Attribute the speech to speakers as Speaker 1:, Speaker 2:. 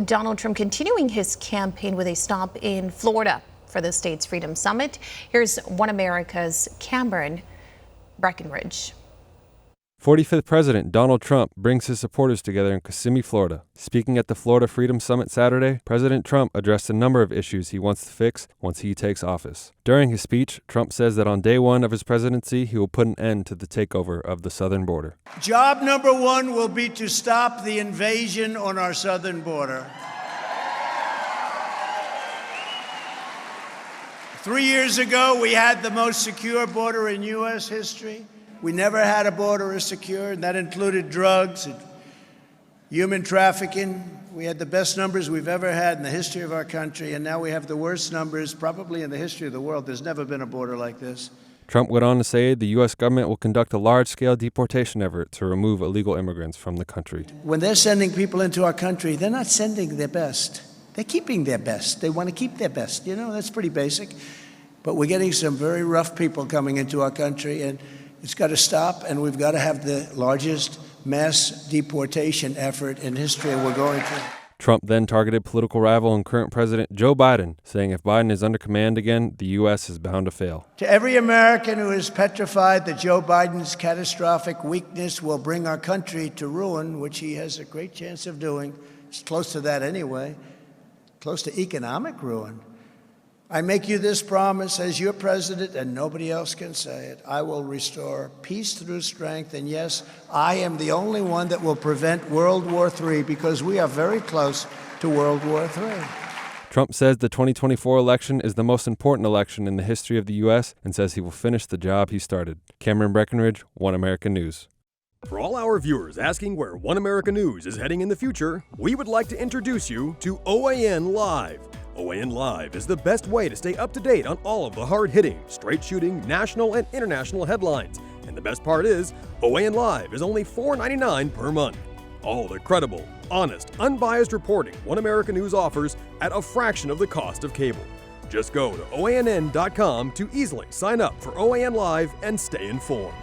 Speaker 1: Donald Trump continuing his campaign with a stop in Florida for the state's Freedom Summit. Here's One America's Cameron Breckenridge.
Speaker 2: 45th President Donald Trump brings his supporters together in Kissimmee, Florida. Speaking at the Florida Freedom Summit Saturday, President Trump addressed a number of issues he wants to fix once he takes office. During his speech, Trump says that on day one of his presidency, he will put an end to the takeover of the southern border.
Speaker 3: Job number one will be to stop the invasion on our southern border. 3 years ago, we had the most secure border in U.S. history. We never had a border as secure, and that included drugs and human trafficking. We had the best numbers we've ever had in the history of our country, and now we have the worst numbers probably in the history of the world. There's never been a border like this.
Speaker 2: Trump went on to say the U.S. government will conduct a large-scale deportation effort to remove illegal immigrants from the country.
Speaker 3: When they're sending people into our country, they're not sending their best. They're keeping their best. They want to keep their best. You know, that's pretty basic. But we're getting some very rough people coming into our country, and it's got to stop, and we've got to have the largest mass deportation effort in history, and we're going to.
Speaker 2: Trump then targeted political rival and current President Joe Biden, saying if Biden is under command again, the U.S. is bound to fail.
Speaker 3: To every American who is petrified that Joe Biden's catastrophic weakness will bring our country to ruin, which he has a great chance of doing, it's close to that anyway, close to economic ruin, I make you this promise as your president, and nobody else can say it. I will restore peace through strength, and yes, I am the only one that will prevent World War III, because we are very close to World War III.
Speaker 2: Trump says the 2024 election is the most important election in the history of the U.S. and says he will finish the job he started. Cameron Breckenridge, One America News.
Speaker 4: For all our viewers asking where One America News is heading in the future, we would like to introduce you to OAN Live. OAN Live is the best way to stay up to date on all of the hard-hitting, straight-shooting, national and international headlines. And the best part is, OAN Live is only $4.99 per month. All the credible, honest, unbiased reporting One America News offers at a fraction of the cost of cable. Just go to OANN.com to easily sign up for OAN Live and stay informed.